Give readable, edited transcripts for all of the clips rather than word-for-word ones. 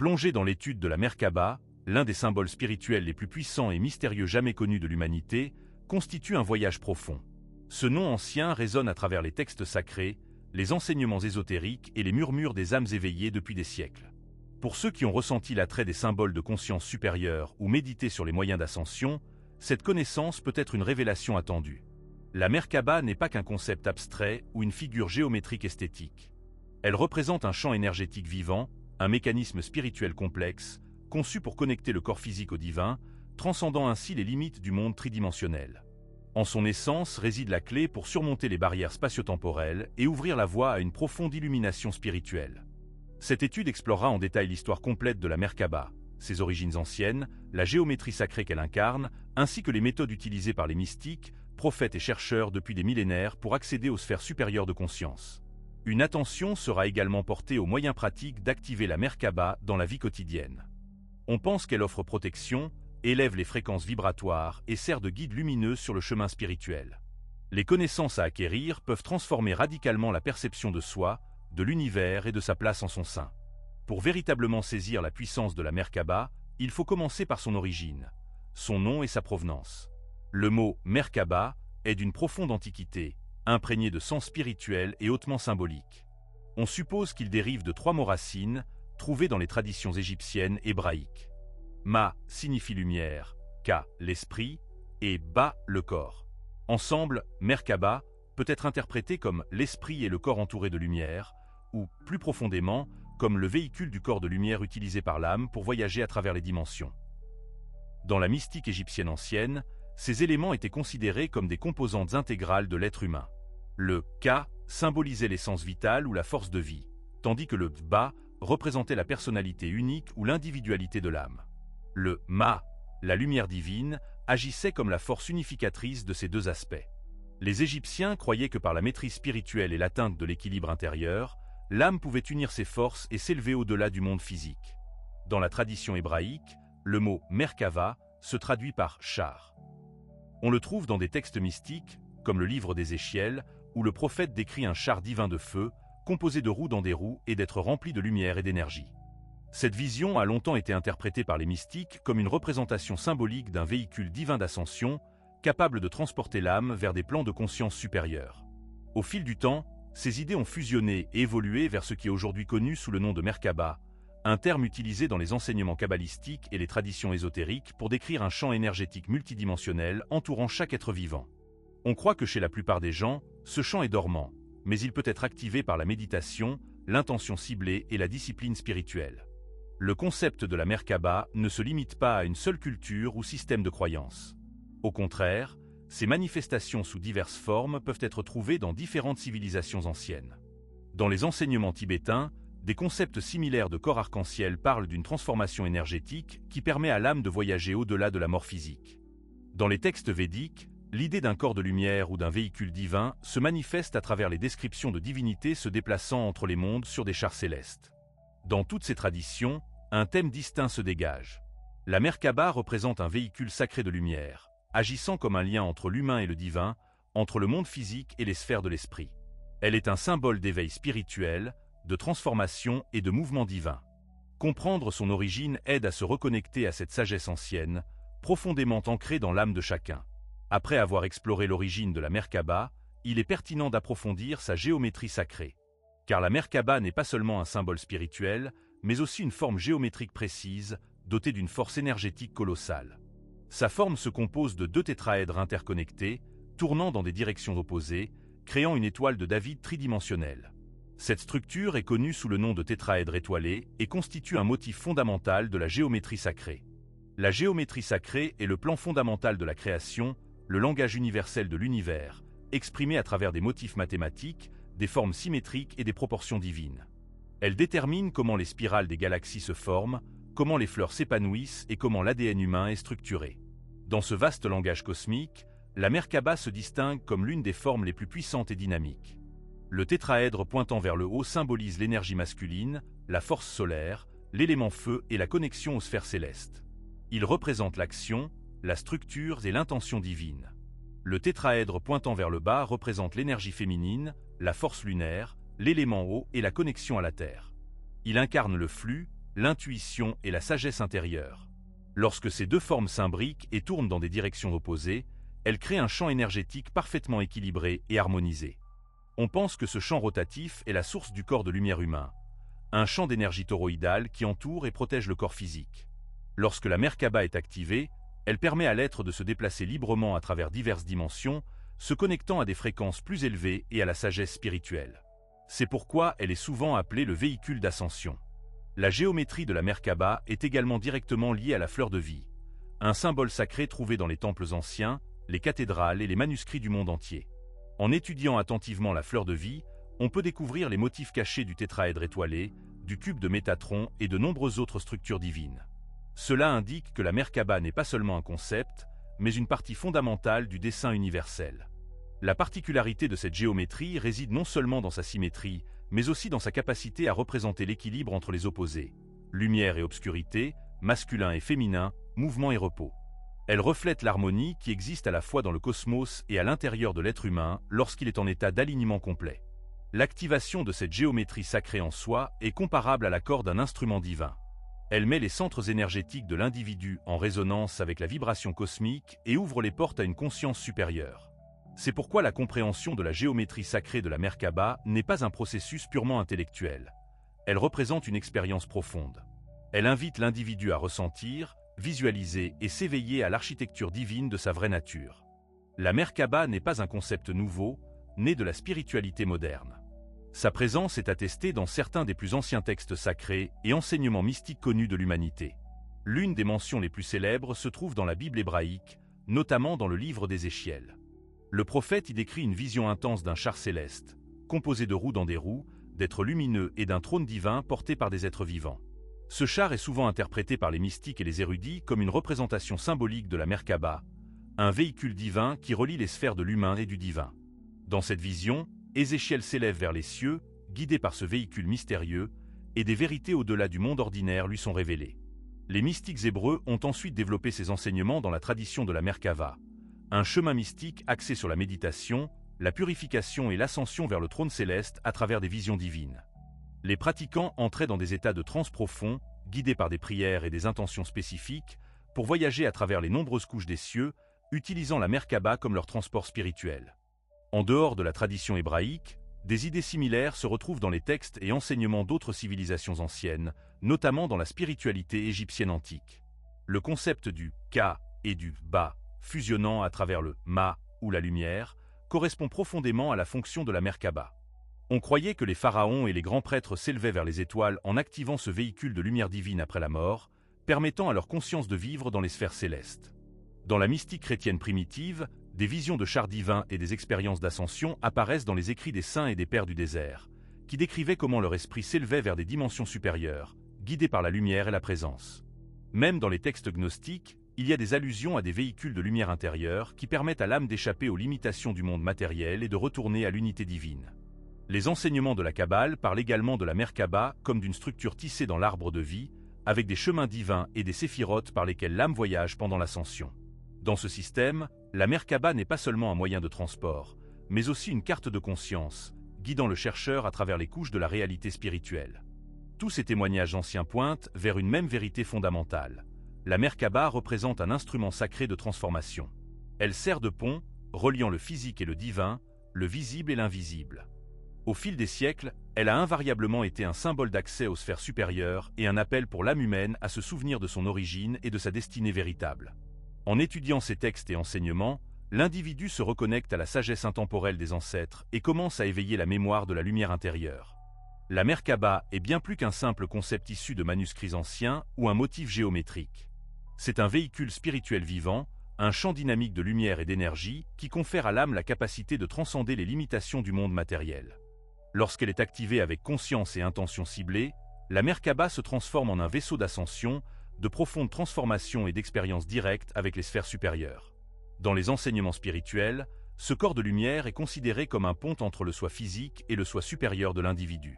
Plongé dans l'étude de la Merkaba, l'un des symboles spirituels les plus puissants et mystérieux jamais connus de l'humanité, constitue un voyage profond. Ce nom ancien résonne à travers les textes sacrés, les enseignements ésotériques et les murmures des âmes éveillées depuis des siècles. Pour ceux qui ont ressenti l'attrait des symboles de conscience supérieure ou médité sur les moyens d'ascension, cette connaissance peut être une révélation attendue. La Merkaba n'est pas qu'un concept abstrait ou une figure géométrique esthétique. Elle représente un champ énergétique vivant, un mécanisme spirituel complexe, conçu pour connecter le corps physique au divin, transcendant ainsi les limites du monde tridimensionnel. En son essence réside la clé pour surmonter les barrières spatio-temporelles et ouvrir la voie à une profonde illumination spirituelle. Cette étude explorera en détail l'histoire complète de la Merkaba, ses origines anciennes, la géométrie sacrée qu'elle incarne, ainsi que les méthodes utilisées par les mystiques, prophètes et chercheurs depuis des millénaires pour accéder aux sphères supérieures de conscience. Une attention sera également portée aux moyens pratiques d'activer la Merkaba dans la vie quotidienne. On pense qu'elle offre protection, élève les fréquences vibratoires et sert de guide lumineux sur le chemin spirituel. Les connaissances à acquérir peuvent transformer radicalement la perception de soi, de l'univers et de sa place en son sein. Pour véritablement saisir la puissance de la Merkaba, il faut commencer par son origine, son nom et sa provenance. Le mot « Merkaba » est d'une profonde antiquité, imprégné de sens spirituel et hautement symbolique. On suppose qu'il dérive de 3 mots racines, trouvés dans les traditions égyptiennes hébraïques. Ma signifie lumière, Ka l'esprit, et Ba le corps. Ensemble, Merkaba peut être interprété comme l'esprit et le corps entourés de lumière, ou, plus profondément, comme le véhicule du corps de lumière utilisé par l'âme pour voyager à travers les dimensions. Dans la mystique égyptienne ancienne, ces éléments étaient considérés comme des composantes intégrales de l'être humain. Le Ka symbolisait l'essence vitale ou la force de vie, tandis que le Ba représentait la personnalité unique ou l'individualité de l'âme. Le Ma, la lumière divine, agissait comme la force unificatrice de ces deux aspects. Les Égyptiens croyaient que par la maîtrise spirituelle et l'atteinte de l'équilibre intérieur, l'âme pouvait unir ses forces et s'élever au-delà du monde physique. Dans la tradition hébraïque, le mot Merkava se traduit par char. On le trouve dans des textes mystiques, comme le livre d'Ézéchiel, où le prophète décrit un char divin de feu, composé de roues dans des roues et d'être rempli de lumière et d'énergie. Cette vision a longtemps été interprétée par les mystiques comme une représentation symbolique d'un véhicule divin d'ascension, capable de transporter l'âme vers des plans de conscience supérieurs. Au fil du temps, ces idées ont fusionné et évolué vers ce qui est aujourd'hui connu sous le nom de Merkaba, un terme utilisé dans les enseignements kabbalistiques et les traditions ésotériques pour décrire un champ énergétique multidimensionnel entourant chaque être vivant. On croit que chez la plupart des gens, ce champ est dormant, mais il peut être activé par la méditation, l'intention ciblée et la discipline spirituelle. Le concept de la Merkaba ne se limite pas à une seule culture ou système de croyance. Au contraire, ces manifestations sous diverses formes peuvent être trouvées dans différentes civilisations anciennes. Dans les enseignements tibétains, des concepts similaires de corps arc-en-ciel parlent d'une transformation énergétique qui permet à l'âme de voyager au-delà de la mort physique. Dans les textes védiques, l'idée d'un corps de lumière ou d'un véhicule divin se manifeste à travers les descriptions de divinités se déplaçant entre les mondes sur des chars célestes. Dans toutes ces traditions, un thème distinct se dégage. La Merkaba représente un véhicule sacré de lumière, agissant comme un lien entre l'humain et le divin, entre le monde physique et les sphères de l'esprit. Elle est un symbole d'éveil spirituel, de transformation et de mouvement divin. Comprendre son origine aide à se reconnecter à cette sagesse ancienne, profondément ancrée dans l'âme de chacun. Après avoir exploré l'origine de la Merkaba, il est pertinent d'approfondir sa géométrie sacrée. Car la Merkaba n'est pas seulement un symbole spirituel, mais aussi une forme géométrique précise, dotée d'une force énergétique colossale. Sa forme se compose de 2 tétraèdres interconnectés, tournant dans des directions opposées, créant une étoile de David tridimensionnelle. Cette structure est connue sous le nom de tétraèdre étoilé et constitue un motif fondamental de la géométrie sacrée. La géométrie sacrée est le plan fondamental de la création, le langage universel de l'univers, exprimé à travers des motifs mathématiques, des formes symétriques et des proportions divines. Elle détermine comment les spirales des galaxies se forment, comment les fleurs s'épanouissent et comment l'ADN humain est structuré. Dans ce vaste langage cosmique, la Merkaba se distingue comme l'une des formes les plus puissantes et dynamiques. Le tétraèdre pointant vers le haut symbolise l'énergie masculine, la force solaire, l'élément feu et la connexion aux sphères célestes. Il représente l'action, la structure et l'intention divine. Le tétraèdre pointant vers le bas représente l'énergie féminine, la force lunaire, l'élément eau et la connexion à la Terre. Il incarne le flux, l'intuition et la sagesse intérieure. Lorsque ces deux formes s'imbriquent et tournent dans des directions opposées, elles créent un champ énergétique parfaitement équilibré et harmonisé. On pense que ce champ rotatif est la source du corps de lumière humain, un champ d'énergie toroïdale qui entoure et protège le corps physique. Lorsque la Merkaba est activée, elle permet à l'être de se déplacer librement à travers diverses dimensions, se connectant à des fréquences plus élevées et à la sagesse spirituelle. C'est pourquoi elle est souvent appelée le véhicule d'ascension. La géométrie de la Merkaba est également directement liée à la fleur de vie, un symbole sacré trouvé dans les temples anciens, les cathédrales et les manuscrits du monde entier. En étudiant attentivement la fleur de vie, on peut découvrir les motifs cachés du tétraèdre étoilé, du cube de Métatron et de nombreuses autres structures divines. Cela indique que la Merkaba n'est pas seulement un concept, mais une partie fondamentale du dessin universel. La particularité de cette géométrie réside non seulement dans sa symétrie, mais aussi dans sa capacité à représenter l'équilibre entre les opposés, lumière et obscurité, masculin et féminin, mouvement et repos. Elle reflète l'harmonie qui existe à la fois dans le cosmos et à l'intérieur de l'être humain lorsqu'il est en état d'alignement complet. L'activation de cette géométrie sacrée en soi est comparable à l'accord d'un instrument divin. Elle met les centres énergétiques de l'individu en résonance avec la vibration cosmique et ouvre les portes à une conscience supérieure. C'est pourquoi la compréhension de la géométrie sacrée de la Merkaba n'est pas un processus purement intellectuel. Elle représente une expérience profonde. Elle invite l'individu à ressentir, visualiser et s'éveiller à l'architecture divine de sa vraie nature. La Merkaba n'est pas un concept nouveau, né de la spiritualité moderne. Sa présence est attestée dans certains des plus anciens textes sacrés et enseignements mystiques connus de l'humanité. L'une des mentions les plus célèbres se trouve dans la Bible hébraïque, notamment dans le livre d'Ézéchiel. Le prophète y décrit une vision intense d'un char céleste, composé de roues dans des roues, d'êtres lumineux et d'un trône divin porté par des êtres vivants. Ce char est souvent interprété par les mystiques et les érudits comme une représentation symbolique de la Merkaba, un véhicule divin qui relie les sphères de l'humain et du divin. Dans cette vision, Ézéchiel s'élève vers les cieux, guidé par ce véhicule mystérieux, et des vérités au-delà du monde ordinaire lui sont révélées. Les mystiques hébreux ont ensuite développé ces enseignements dans la tradition de la Merkava, un chemin mystique axé sur la méditation, la purification et l'ascension vers le trône céleste à travers des visions divines. Les pratiquants entraient dans des états de transe profonds, guidés par des prières et des intentions spécifiques, pour voyager à travers les nombreuses couches des cieux, utilisant la Merkaba comme leur transport spirituel. En dehors de la tradition hébraïque, des idées similaires se retrouvent dans les textes et enseignements d'autres civilisations anciennes, notamment dans la spiritualité égyptienne antique. Le concept du Ka et du Ba, fusionnant à travers le Ma ou la lumière, correspond profondément à la fonction de la Merkaba. On croyait que les pharaons et les grands prêtres s'élevaient vers les étoiles en activant ce véhicule de lumière divine après la mort, permettant à leur conscience de vivre dans les sphères célestes. Dans la mystique chrétienne primitive, des visions de chars divins et des expériences d'ascension apparaissent dans les écrits des saints et des pères du désert, qui décrivaient comment leur esprit s'élevait vers des dimensions supérieures, guidés par la lumière et la présence. Même dans les textes gnostiques, il y a des allusions à des véhicules de lumière intérieure qui permettent à l'âme d'échapper aux limitations du monde matériel et de retourner à l'unité divine. Les enseignements de la Kabbale parlent également de la Merkaba comme d'une structure tissée dans l'arbre de vie, avec des chemins divins et des séphirotes par lesquels l'âme voyage pendant l'ascension. Dans ce système, la Merkaba n'est pas seulement un moyen de transport, mais aussi une carte de conscience, guidant le chercheur à travers les couches de la réalité spirituelle. Tous ces témoignages anciens pointent vers une même vérité fondamentale. La Merkaba représente un instrument sacré de transformation. Elle sert de pont, reliant le physique et le divin, le visible et l'invisible. Au fil des siècles, elle a invariablement été un symbole d'accès aux sphères supérieures et un appel pour l'âme humaine à se souvenir de son origine et de sa destinée véritable. En étudiant ces textes et enseignements, l'individu se reconnecte à la sagesse intemporelle des ancêtres et commence à éveiller la mémoire de la lumière intérieure. La Merkaba est bien plus qu'un simple concept issu de manuscrits anciens ou un motif géométrique. C'est un véhicule spirituel vivant, un champ dynamique de lumière et d'énergie qui confère à l'âme la capacité de transcender les limitations du monde matériel. Lorsqu'elle est activée avec conscience et intention ciblée, la Merkaba se transforme en un vaisseau d'ascension, de profondes transformations et d'expériences directes avec les sphères supérieures. Dans les enseignements spirituels, ce corps de lumière est considéré comme un pont entre le soi physique et le soi supérieur de l'individu.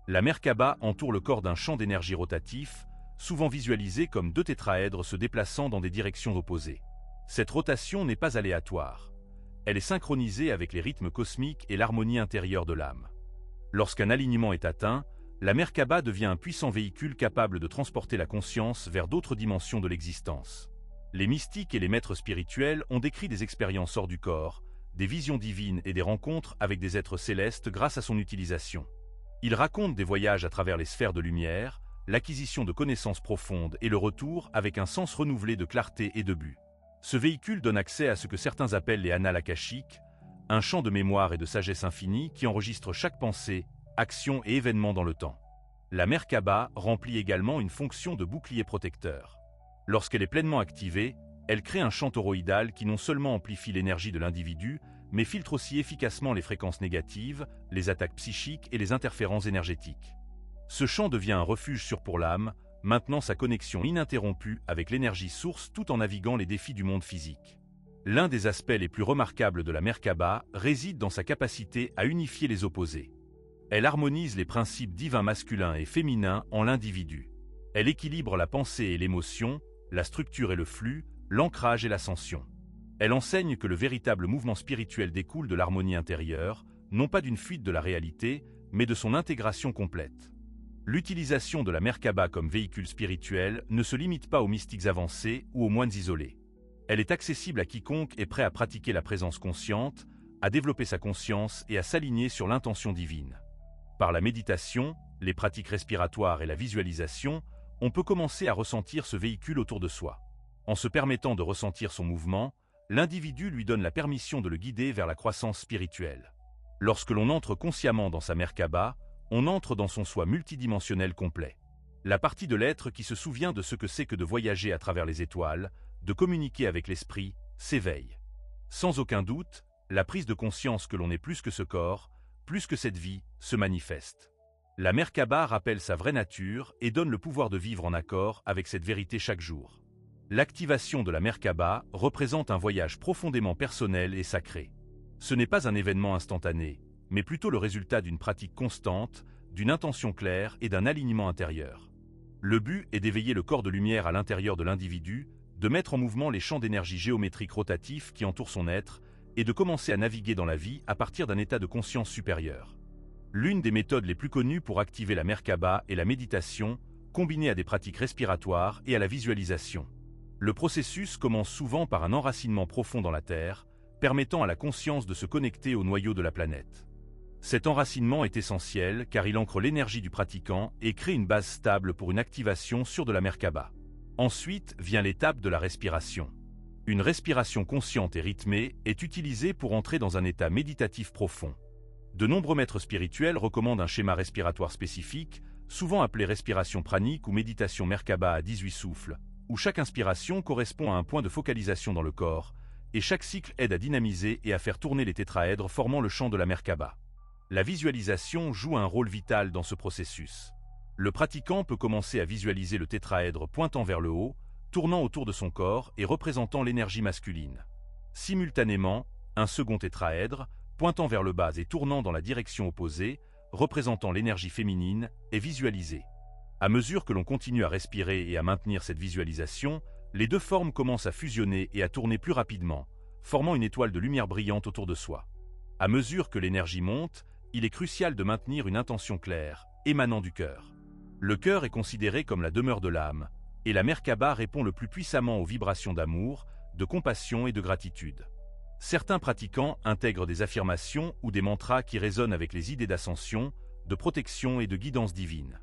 La Merkaba entoure le corps d'un champ d'énergie rotatif, souvent visualisé comme deux tétraèdres se déplaçant dans des directions opposées. Cette rotation n'est pas aléatoire. Elle est synchronisée avec les rythmes cosmiques et l'harmonie intérieure de l'âme. Lorsqu'un alignement est atteint, la Merkaba devient un puissant véhicule capable de transporter la conscience vers d'autres dimensions de l'existence. Les mystiques et les maîtres spirituels ont décrit des expériences hors du corps, des visions divines et des rencontres avec des êtres célestes grâce à son utilisation. Ils racontent des voyages à travers les sphères de lumière, l'acquisition de connaissances profondes et le retour avec un sens renouvelé de clarté et de but. Ce véhicule donne accès à ce que certains appellent les annales akashiques, un champ de mémoire et de sagesse infinie qui enregistre chaque pensée, action et événement dans le temps. La Merkaba remplit également une fonction de bouclier protecteur. Lorsqu'elle est pleinement activée, elle crée un champ toroïdal qui non seulement amplifie l'énergie de l'individu, mais filtre aussi efficacement les fréquences négatives, les attaques psychiques et les interférences énergétiques. Ce champ devient un refuge sûr pour l'âme, maintenant sa connexion ininterrompue avec l'énergie source tout en naviguant les défis du monde physique. L'un des aspects les plus remarquables de la Merkaba réside dans sa capacité à unifier les opposés. Elle harmonise les principes divins masculins et féminins en l'individu. Elle équilibre la pensée et l'émotion, la structure et le flux, l'ancrage et l'ascension. Elle enseigne que le véritable mouvement spirituel découle de l'harmonie intérieure, non pas d'une fuite de la réalité, mais de son intégration complète. L'utilisation de la Merkaba comme véhicule spirituel ne se limite pas aux mystiques avancés ou aux moines isolés. Elle est accessible à quiconque est prêt à pratiquer la présence consciente, à développer sa conscience et à s'aligner sur l'intention divine. Par la méditation, les pratiques respiratoires et la visualisation, on peut commencer à ressentir ce véhicule autour de soi. En se permettant de ressentir son mouvement, l'individu lui donne la permission de le guider vers la croissance spirituelle. Lorsque l'on entre consciemment dans sa Merkaba, on entre dans son soi multidimensionnel complet. La partie de l'être qui se souvient de ce que c'est que de voyager à travers les étoiles, de communiquer avec l'esprit, s'éveille. Sans aucun doute, la prise de conscience que l'on est plus que ce corps, plus que cette vie, se manifeste. La Merkaba rappelle sa vraie nature et donne le pouvoir de vivre en accord avec cette vérité chaque jour. L'activation de la Merkaba représente un voyage profondément personnel et sacré. Ce n'est pas un événement instantané, mais plutôt le résultat d'une pratique constante, d'une intention claire et d'un alignement intérieur. Le but est d'éveiller le corps de lumière à l'intérieur de l'individu, de mettre en mouvement les champs d'énergie géométrique rotatifs qui entourent son être, et de commencer à naviguer dans la vie à partir d'un état de conscience supérieur. L'une des méthodes les plus connues pour activer la Merkaba est la méditation, combinée à des pratiques respiratoires et à la visualisation. Le processus commence souvent par un enracinement profond dans la Terre, permettant à la conscience de se connecter au noyau de la planète. Cet enracinement est essentiel car il ancre l'énergie du pratiquant et crée une base stable pour une activation sûre de la Merkaba. Ensuite vient l'étape de la respiration. Une respiration consciente et rythmée est utilisée pour entrer dans un état méditatif profond. De nombreux maîtres spirituels recommandent un schéma respiratoire spécifique, souvent appelé respiration pranique ou méditation Merkaba à 18 souffles, où chaque inspiration correspond à un point de focalisation dans le corps, et chaque cycle aide à dynamiser et à faire tourner les tétraèdres formant le champ de la Merkaba. La visualisation joue un rôle vital dans ce processus. Le pratiquant peut commencer à visualiser le tétraèdre pointant vers le haut, tournant autour de son corps et représentant l'énergie masculine. Simultanément, un second tétraèdre, pointant vers le bas et tournant dans la direction opposée, représentant l'énergie féminine, est visualisé. À mesure que l'on continue à respirer et à maintenir cette visualisation, les deux formes commencent à fusionner et à tourner plus rapidement, formant une étoile de lumière brillante autour de soi. À mesure que l'énergie monte, il est crucial de maintenir une intention claire, émanant du cœur. Le cœur est considéré comme la demeure de l'âme, et la Merkaba répond le plus puissamment aux vibrations d'amour, de compassion et de gratitude. Certains pratiquants intègrent des affirmations ou des mantras qui résonnent avec les idées d'ascension, de protection et de guidance divine.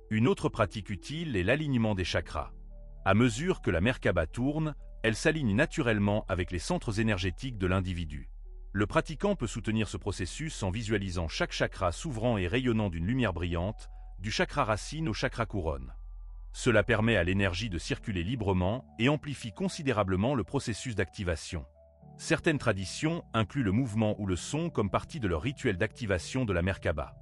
Une autre pratique utile est l'alignement des chakras. À mesure que la Merkaba tourne, elle s'aligne naturellement avec les centres énergétiques de l'individu. Le pratiquant peut soutenir ce processus en visualisant chaque chakra s'ouvrant et rayonnant d'une lumière brillante, du chakra racine au chakra couronne. Cela permet à l'énergie de circuler librement et amplifie considérablement le processus d'activation. Certaines traditions incluent le mouvement ou le son comme partie de leur rituel d'activation de la Merkaba.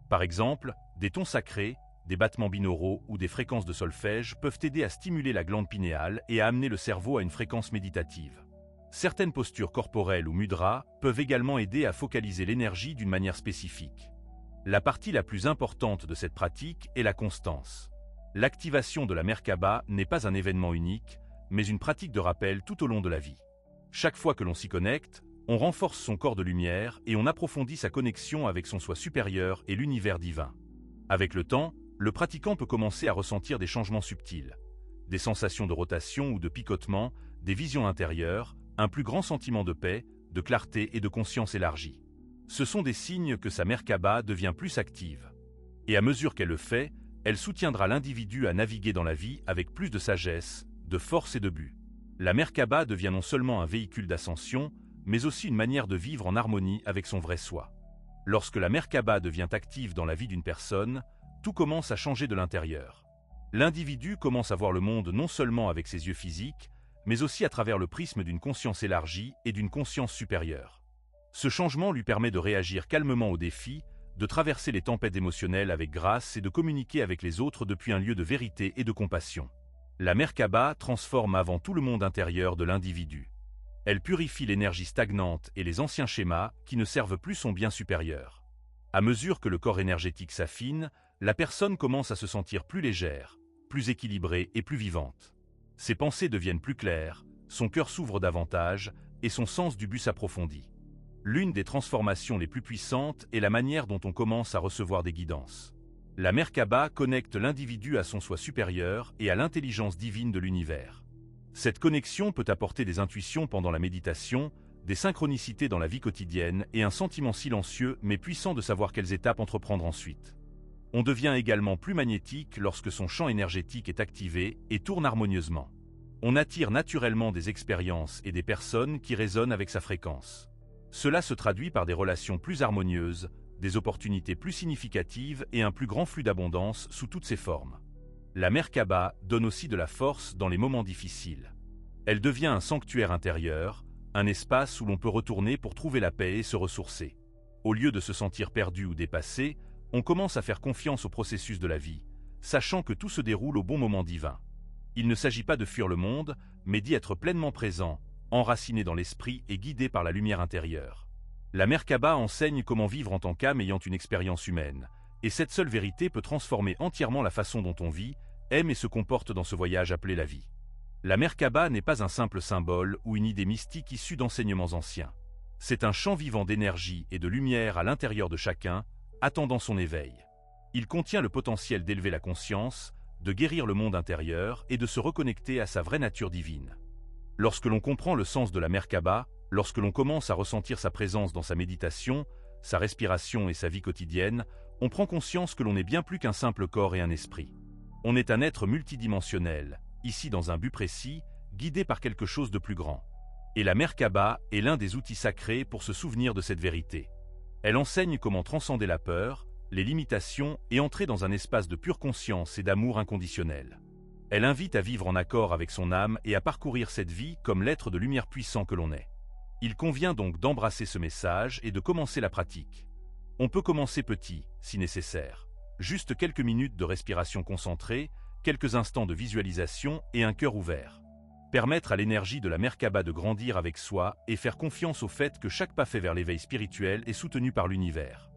Par exemple, des tons sacrés, des battements binauraux ou des fréquences de solfège peuvent aider à stimuler la glande pinéale et à amener le cerveau à une fréquence méditative. Certaines postures corporelles ou mudras peuvent également aider à focaliser l'énergie d'une manière spécifique. La partie la plus importante de cette pratique est la constance. L'activation de la Merkaba n'est pas un événement unique, mais une pratique de rappel tout au long de la vie. Chaque fois que l'on s'y connecte, on renforce son corps de lumière et on approfondit sa connexion avec son soi supérieur et l'univers divin. Avec le temps, le pratiquant peut commencer à ressentir des changements subtils. Des sensations de rotation ou de picotement, des visions intérieures, un plus grand sentiment de paix, de clarté et de conscience élargie. Ce sont des signes que sa Merkaba devient plus active. Et à mesure qu'elle le fait, elle soutiendra l'individu à naviguer dans la vie avec plus de sagesse, de force et de but. La Merkaba devient non seulement un véhicule d'ascension, mais aussi une manière de vivre en harmonie avec son vrai soi. Lorsque la Merkaba devient active dans la vie d'une personne, tout commence à changer de l'intérieur. L'individu commence à voir le monde non seulement avec ses yeux physiques, mais aussi à travers le prisme d'une conscience élargie et d'une conscience supérieure. Ce changement lui permet de réagir calmement aux défis, de traverser les tempêtes émotionnelles avec grâce et de communiquer avec les autres depuis un lieu de vérité et de compassion. La Merkaba transforme avant tout le monde intérieur de l'individu. Elle purifie l'énergie stagnante et les anciens schémas qui ne servent plus son bien supérieur. À mesure que le corps énergétique s'affine, la personne commence à se sentir plus légère, plus équilibrée et plus vivante. Ses pensées deviennent plus claires, son cœur s'ouvre davantage et son sens du but s'approfondit. L'une des transformations les plus puissantes est la manière dont on commence à recevoir des guidances. La Merkaba connecte l'individu à son soi supérieur et à l'intelligence divine de l'univers. Cette connexion peut apporter des intuitions pendant la méditation, des synchronicités dans la vie quotidienne et un sentiment silencieux mais puissant de savoir quelles étapes entreprendre ensuite. On devient également plus magnétique lorsque son champ énergétique est activé et tourne harmonieusement. On attire naturellement des expériences et des personnes qui résonnent avec sa fréquence. Cela se traduit par des relations plus harmonieuses, des opportunités plus significatives et un plus grand flux d'abondance sous toutes ses formes. La Merkaba donne aussi de la force dans les moments difficiles. Elle devient un sanctuaire intérieur, un espace où l'on peut retourner pour trouver la paix et se ressourcer. Au lieu de se sentir perdu ou dépassé, on commence à faire confiance au processus de la vie, sachant que tout se déroule au bon moment divin. Il ne s'agit pas de fuir le monde, mais d'y être pleinement présent, enraciné dans l'esprit et guidé par la lumière intérieure. La Merkaba enseigne comment vivre en tant qu'âme ayant une expérience humaine, et cette seule vérité peut transformer entièrement la façon dont on vit, aime et se comporte dans ce voyage appelé la vie. La Merkaba n'est pas un simple symbole ou une idée mystique issue d'enseignements anciens. C'est un champ vivant d'énergie et de lumière à l'intérieur de chacun, attendant son éveil. Il contient le potentiel d'élever la conscience, de guérir le monde intérieur et de se reconnecter à sa vraie nature divine. Lorsque l'on comprend le sens de la Merkaba, lorsque l'on commence à ressentir sa présence dans sa méditation, sa respiration et sa vie quotidienne, on prend conscience que l'on n'est bien plus qu'un simple corps et un esprit. On est un être multidimensionnel, ici dans un but précis, guidé par quelque chose de plus grand. Et la Merkaba est l'un des outils sacrés pour se souvenir de cette vérité. Elle enseigne comment transcender la peur, les limitations et entrer dans un espace de pure conscience et d'amour inconditionnel. Elle invite à vivre en accord avec son âme et à parcourir cette vie comme l'être de lumière puissant que l'on est. Il convient donc d'embrasser ce message et de commencer la pratique. On peut commencer petit, si nécessaire. Juste quelques minutes de respiration concentrée, quelques instants de visualisation et un cœur ouvert. Permettre à l'énergie de la Merkaba de grandir avec soi et faire confiance au fait que chaque pas fait vers l'éveil spirituel est soutenu par l'univers.